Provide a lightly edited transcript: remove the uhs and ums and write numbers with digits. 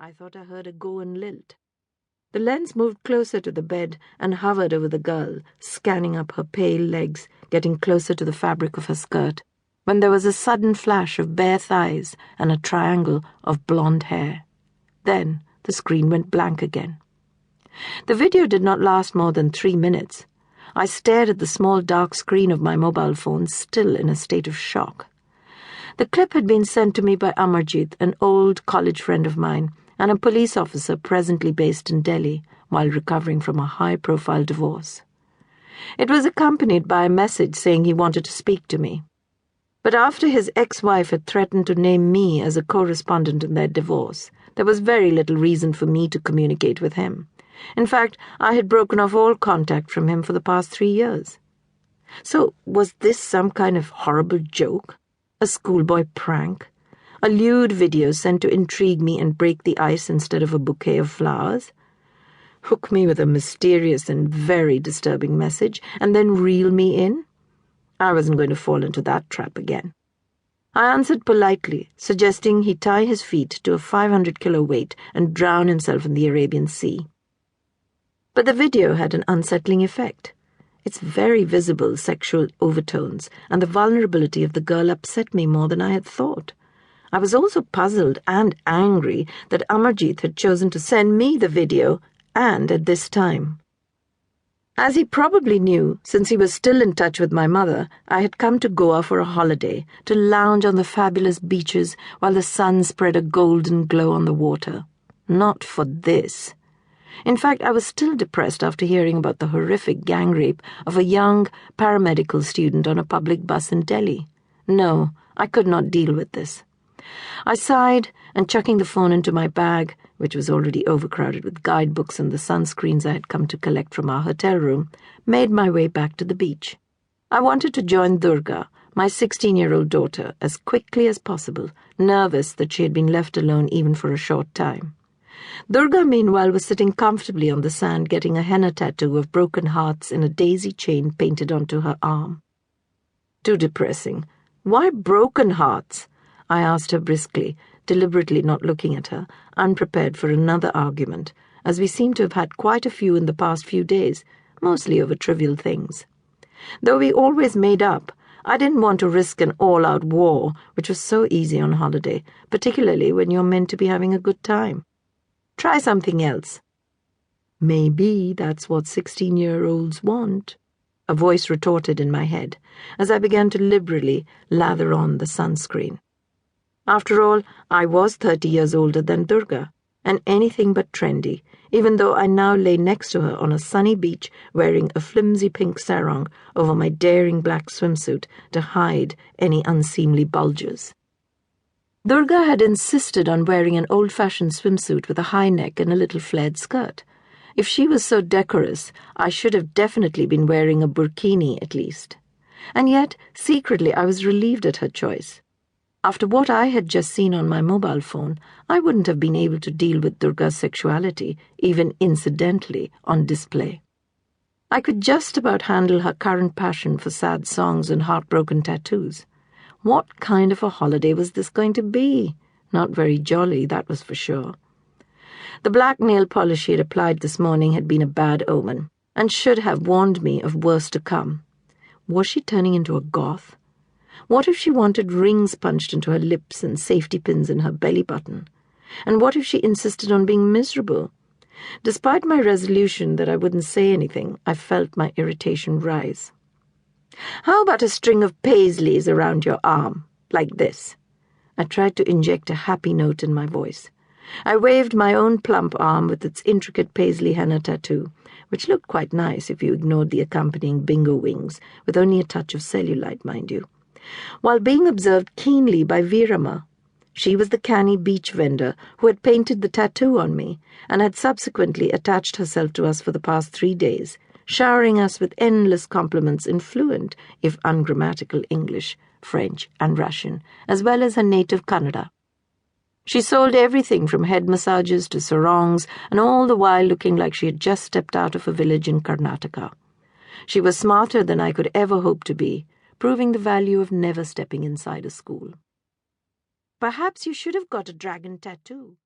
I thought I heard her go and lilt. The lens moved closer to the bed and hovered over the girl, scanning up her pale legs, getting closer to the fabric of her skirt, when there was a sudden flash of bare thighs and a triangle of blonde hair. Then the screen went blank again. The video did not last more than 3 minutes. I stared at the small dark screen of my mobile phone, still in a state of shock. The clip had been sent to me by Amarjit, an old college friend of mine, and a police officer presently based in Delhi while recovering from a high-profile divorce. It was accompanied by a message saying he wanted to speak to me. But after his ex-wife had threatened to name me as a correspondent in their divorce, there was very little reason for me to communicate with him. In fact, I had broken off all contact from him for the past 3 years. So was this some kind of horrible joke? A schoolboy prank? A lewd video sent to intrigue me and break the ice instead of a bouquet of flowers? Hook me with a mysterious and very disturbing message, and then reel me in? I wasn't going to fall into that trap again. I answered politely, suggesting he tie his feet to a 500-kilo weight and drown himself in the Arabian Sea. But the video had an unsettling effect. Its very visible sexual overtones and the vulnerability of the girl upset me more than I had thought. I was also puzzled and angry that Amarjit had chosen to send me the video, and at this time. As he probably knew, since he was still in touch with my mother, I had come to Goa for a holiday, to lounge on the fabulous beaches while the sun spread a golden glow on the water. Not for this. In fact, I was still depressed after hearing about the horrific gang rape of a young paramedical student on a public bus in Delhi. No, I could not deal with this. I sighed, and chucking the phone into my bag, which was already overcrowded with guidebooks and the sunscreens I had come to collect from our hotel room, made my way back to the beach. I wanted to join Durga, my 16-year-old daughter, as quickly as possible, nervous that she had been left alone even for a short time. Durga, meanwhile, was sitting comfortably on the sand getting a henna tattoo of broken hearts in a daisy chain painted onto her arm. Too depressing. Why broken hearts? I asked her briskly, deliberately not looking at her, unprepared for another argument, as we seemed to have had quite a few in the past few days, mostly over trivial things. Though we always made up, I didn't want to risk an all-out war, which was so easy on holiday, particularly when you're meant to be having a good time. Try something else. Maybe that's what 16-year-olds want, a voice retorted in my head, as I began to liberally lather on the sunscreen. After all, I was 30 years older than Durga, and anything but trendy, even though I now lay next to her on a sunny beach wearing a flimsy pink sarong over my daring black swimsuit to hide any unseemly bulges. Durga had insisted on wearing an old-fashioned swimsuit with a high neck and a little flared skirt. If she was so decorous, I should have definitely been wearing a burkini at least. And yet, secretly, I was relieved at her choice. After what I had just seen on my mobile phone, I wouldn't have been able to deal with Durga's sexuality, even incidentally, on display. I could just about handle her current passion for sad songs and heartbroken tattoos. What kind of a holiday was this going to be? Not very jolly, that was for sure. The black nail polish she had applied this morning had been a bad omen, and should have warned me of worse to come. Was she turning into a goth? What if she wanted rings punched into her lips and safety pins in her belly button? And what if she insisted on being miserable? Despite my resolution that I wouldn't say anything, I felt my irritation rise. How about a string of paisleys around your arm, like this? I tried to inject a happy note in my voice. I waved my own plump arm with its intricate paisley henna tattoo, which looked quite nice if you ignored the accompanying bingo wings, with only a touch of cellulite, mind you, while being observed keenly by Veerama. She was the canny beach vendor who had painted the tattoo on me and had subsequently attached herself to us for the past 3 days, showering us with endless compliments in fluent, if ungrammatical, English, French, and Russian, as well as her native Kannada. She sold everything from head massages to sarongs, and all the while looking like she had just stepped out of a village in Karnataka. She was smarter than I could ever hope to be, proving the value of never stepping inside a school. Perhaps you should have got a dragon tattoo,